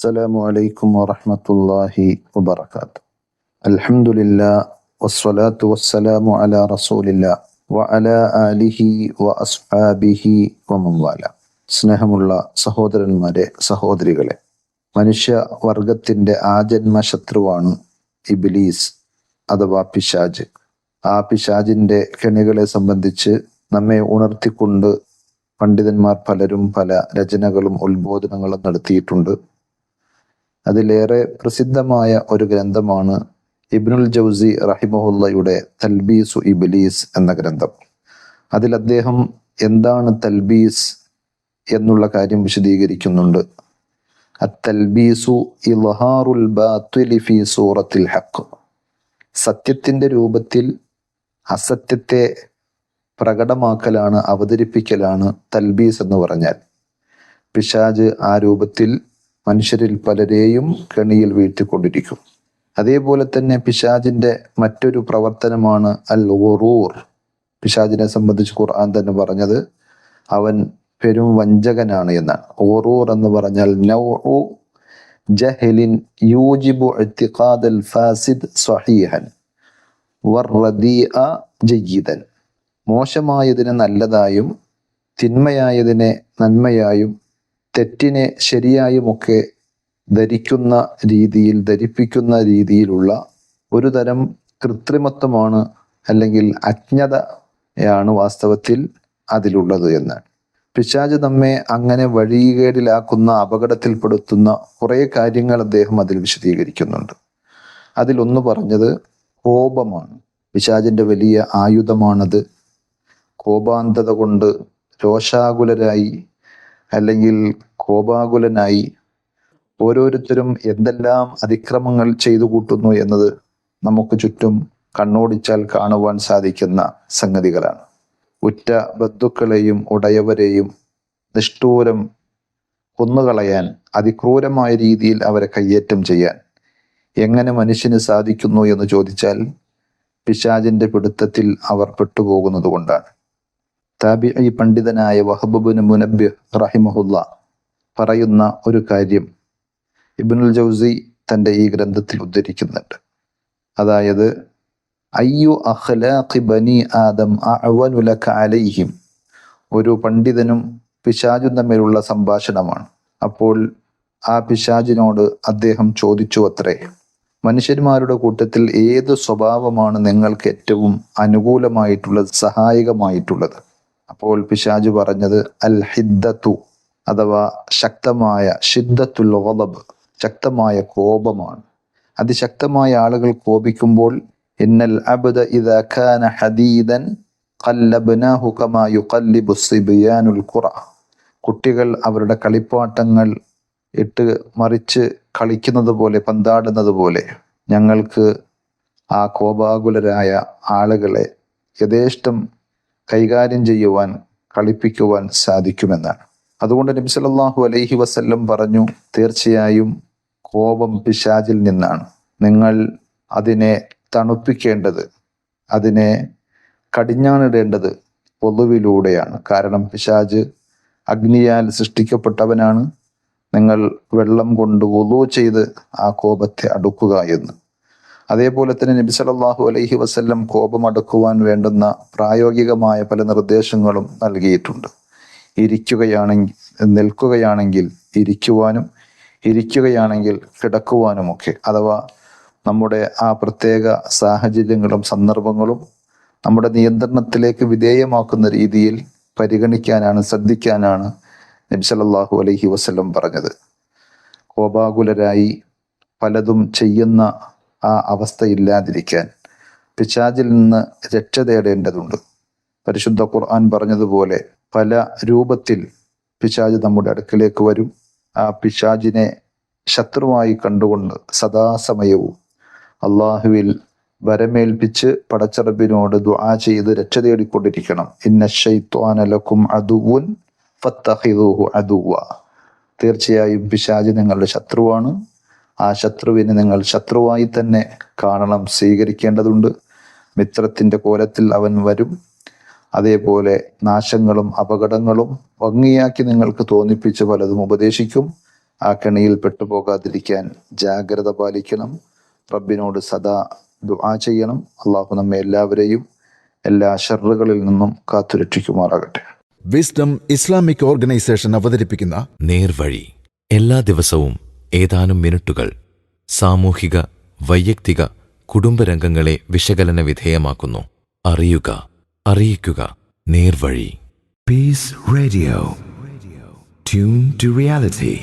അസ്സലാമു അലൈക്കും വറഹ്മത്തുള്ളാഹി വബറകാതുഹു. അൽഹംദുലില്ലാഹ് വസ്സലാത്തു വസ്സലാമു അലാ റസൂലില്ലാഹ് വഅലാ ആലിഹി വഅസ്ഹാബിഹി വമൻവാല. സ്നേഹമുള്ള സഹോദരന്മാരെ, സഹോദരികളെ, മനുഷ്യവർഗത്തിൻ്റെ ആജന്മ ശത്രുവാണ് ഇബ്ലീസ് അഥവാ പിശാച്. ആ പിശാചിൻ്റെ കെണികളെ സംബന്ധിച്ച് നമ്മെ ഉണർത്തിക്കൊണ്ട് പണ്ഡിതന്മാർ പലരും പല രചനകളും ഉത്ബോധനങ്ങളും നടത്തിയിട്ടുണ്ട്. അതിലേറെ പ്രസിദ്ധമായ ഒരു ഗ്രന്ഥമാണ് ഇബ്നുൽ ജൗസി റഹിമഹുല്ലയുടെ തൽബീസു ഇബ്ലീസ് എന്ന ഗ്രന്ഥം. അതിൽ അദ്ദേഹം എന്താണ് തൽബീസ് എന്നുള്ള കാര്യം വിശദീകരിക്കുന്നുണ്ട്. അത്തൽബീസു ഇൽഹാറുൽ ബാത്തിലി ഫീ സൂറത്തിൽ ഹഖ്. സത്യത്തിൻ്റെ രൂപത്തിൽ അസത്യത്തെ പ്രകടമാക്കലാണ്, അവതരിപ്പിക്കലാണ് തൽബീസ് എന്ന് പറഞ്ഞാൽ. പിശാച് ആ രൂപത്തിൽ മനുഷ്യരിൽ പലരെയും കെണിയിൽ വീഴ്ത്തിക്കൊണ്ടിരിക്കും. അതേപോലെ തന്നെ പിശാചിൻ്റെ മറ്റൊരു പ്രവർത്തനമാണ് അൽ ഗുറൂർ. പിശാചിനെ സംബന്ധിച്ച് ഖുർആൻ തന്നെ പറഞ്ഞത് അവൻ പെരും വഞ്ചകനാണ് എന്നാണ്. ഗുറൂർ എന്ന് പറഞ്ഞാൽ നൗഉ ജഹലിൻ യൂജിബു ഇഅ്തിഖാദൽ ഫാസിദ് സ്വഹീഹൻ വറദീഅ ജയ്യിദൻ. മോശമായതിനെ നല്ലതായും തിന്മയായതിനെ നന്മയായും തെറ്റിനെ ശരിയായുമൊക്കെ ധരിപ്പിക്കുന്ന രീതിയിലുള്ള ഒരു തരം കൃത്രിമത്വമാണ്, അല്ലെങ്കിൽ അജ്ഞതയാണ് വാസ്തവത്തിൽ അതിലുള്ളത് എന്ന്. പിശാച് നമ്മെ അങ്ങനെ വഴികേടിലാക്കുന്ന, അപകടത്തിൽപ്പെടുത്തുന്ന കുറേ കാര്യങ്ങൾ അദ്ദേഹം അതിൽ വിശദീകരിക്കുന്നുണ്ട്. അതിലൊന്ന് പറഞ്ഞത് കോപമാണ്. പിശാചിൻ്റെ വലിയ ആയുധമാണത്. കോപാന്ധത കൊണ്ട് രോഷാകുലരായി അല്ലെങ്കിൽ കോപാകുലനായി ഓരോരുത്തരും എന്തെല്ലാം അതിക്രമങ്ങൾ ചെയ്തു കൂട്ടുന്നു എന്നത് നമുക്ക് ചുറ്റും കണ്ണോടിച്ചാൽ കാണുവാൻ സാധിക്കുന്ന സംഗതികളാണ്. ഉറ്റ ബന്ധുക്കളെയും ഉടയവരെയും നിഷ്ഠൂരം കൊന്നുകളയാൻ, അതിക്രൂരമായ രീതിയിൽ അവരെ കയ്യേറ്റം ചെയ്യാൻ എങ്ങനെ മനുഷ്യന് സാധിക്കുന്നു എന്ന് ചോദിച്ചാൽ പിശാചിന്റെ പിടുത്തത്തിൽ അവർ പെട്ടുപോകുന്നത് കൊണ്ടാണ്. താബിഈ പണ്ഡിതനായ വഹബ് ഇബ്നു മുനബ്ബിഹ് റഹിമഹുല്ല പറയുന്ന ഒരു കാര്യം ഇബ്നുൽ ജൗസി തൻ്റെ ഈ ഗ്രന്ഥത്തിൽ ഉദ്ധരിക്കുന്നുണ്ട്. അതായത് അയ്യു അഖ്ലാഖി ബനി ആദം അഅ്വനു ലക അലൈഹിം. ഒരു പണ്ഡിതനും പിശാചും തമ്മിലുള്ള സംഭാഷണമാണ്. അപ്പോൾ ആ പിശാചിനോട് അദ്ദേഹം ചോദിച്ചു അത്രേ, മനുഷ്യന്മാരുടെ കൂട്ടത്തിൽ ഏത് സ്വഭാവമാണ് നിങ്ങൾക്ക് ഏറ്റവും അനുകൂലമായിട്ടുള്ളത്, സഹായകമായിട്ടുള്ളത്? അപ്പോൾ പിശാച് പറഞ്ഞത് അൽ ഹിദ്ദത്തു, അഥവാ ശക്തമായ ഷിദ്ദത്തുൽ ഗളബ്, ശക്തമായ കോപമാണ്. അതിശക്തമായ ആളുകൾ കോപിക്കുമ്പോൾ ഇന്നൽ അബ്ദ ഇദാ കാന ഹദീദൻ ഖല്ലബ്നാഹു കമാ യുഖല്ലിബു സിബ്യാനുൽ ഖുറ. കുട്ടികൾ അവരുടെ കളിപ്പാട്ടങ്ങൾ ഇട്ട് മറിച്ച് കളിക്കുന്നത് പോലെ, പന്താടുന്നത് പോലെ ഞങ്ങൾക്ക് ആ കോപാകുലരായ ആളുകളെ യഥേഷ്ടം കൈകാര്യം ചെയ്യുവാൻ, കളിപ്പിക്കുവാൻ സാധിക്കുമെന്നാണ്. അതുകൊണ്ട് നബി സല്ലല്ലാഹു അലൈഹി വസല്ലം പറഞ്ഞു, തീർച്ചയായും കോപം പിശാചിൽ നിന്നാണ്. നിങ്ങൾ അതിനെ തണുപ്പിക്കേണ്ടത്, അതിനെ കടിഞ്ഞാണിടേണ്ടത് പൊതുവിലൂടെയാണ്. കാരണം പിശാച് അഗ്നിയാൽ സൃഷ്ടിക്കപ്പെട്ടവനാണ്. നിങ്ങൾ വെള്ളം കൊണ്ട് വുളൂ ചെയ്ത് ആ കോപത്തെ അടുക്കുക എന്ന്. അതേപോലെ തന്നെ നബി സല്ലല്ലാഹു അലൈഹി വസല്ലം കോപമടക്കുവാൻ വേണ്ടുന്ന പ്രായോഗികമായ പല നിർദ്ദേശങ്ങളും നൽകിയിട്ടുണ്ട്. നിൽക്കുകയാണെങ്കിൽ ഇരിക്കുവാനും, ഇരിക്കുകയാണെങ്കിൽ കിടക്കുവാനുമൊക്കെ. അഥവാ നമ്മുടെ ആ പ്രത്യേക സാഹചര്യങ്ങളും സന്ദർഭങ്ങളും നമ്മുടെ നിയന്ത്രണത്തിലേക്ക് വിധേയമാക്കുന്ന രീതിയിൽ പരിഗണിക്കാനാണ്, ശ്രദ്ധിക്കാനാണ് നബി സല്ലല്ലാഹു അലൈഹി വസല്ലം പറഞ്ഞത്. കോപാകുലരായി പലതും ചെയ്യുന്ന ആ അവസ്ഥയില്ലാതിരിക്കാൻ പിശാചിൽ നിന്ന് രക്ഷ തേടേണ്ടതുണ്ട്. പരിശുദ്ധ ഖുർആൻ പറഞ്ഞതുപോലെ പല രൂപത്തിൽ പിശാച് നമ്മുടെ അടുക്കിലേക്ക് വരും. ആ പിശാചിനെ ശത്രുവായി കണ്ടുകൊണ്ട് സദാസമയവും അള്ളാഹുവിൽ വരമേൽപ്പിച്ച് പടച്ചറബിനോട് ദുആ ചെയ്ത് രക്ഷ തേടിക്കൊണ്ടിരിക്കണം. ഇന്ന ശൈത്വാന ലക്കും അദുവ്വുൻ ഫത്തഖിദൂഹു അദുവ്വ. തീർച്ചയായും പിശാച് നിങ്ങളുടെ ശത്രുവാണ്. ആ ശത്രുവിനെ നിങ്ങൾ ശത്രുവായി തന്നെ കാണണം, സ്വീകരിക്കേണ്ടതുണ്ട്. മിത്രത്തിൻ്റെ കോലത്തിൽ അവൻ വരും. അതേപോലെ നാശങ്ങളും അപകടങ്ങളും ഭംഗിയാക്കി നിങ്ങൾക്ക് തോന്നിപ്പിച്ച് പലതും ഉപദേശിക്കും. ആ കെണിയിൽ പെട്ടുപോകാതിരിക്കാൻ ജാഗ്രത പാലിക്കണം. റബ്ബിനോട് സദാ ദുആ ചെയ്യണം. അള്ളാഹു നമ്മെ എല്ലാവരെയും എല്ലാ ഷർറുകളിൽ നിന്നും കാത്തുരക്ഷിക്കുമാറാകട്ടെ. വിസ്ഡം ഇസ്ലാമിക് ഓർഗനൈസേഷൻ അവതരിപ്പിക്കുന്ന നേർവഴി എല്ലാ ദിവസവും ഏതാനും മിനിറ്റുകൾ സാമൂഹിക, വൈയക്തിക, കുടുംബരംഗങ്ങളെ വിശകലന വിധേയമാക്കുന്നു. അറിയുക, അറിയിക്കുക. നേർവഴി. Peace Radio. Tune to reality.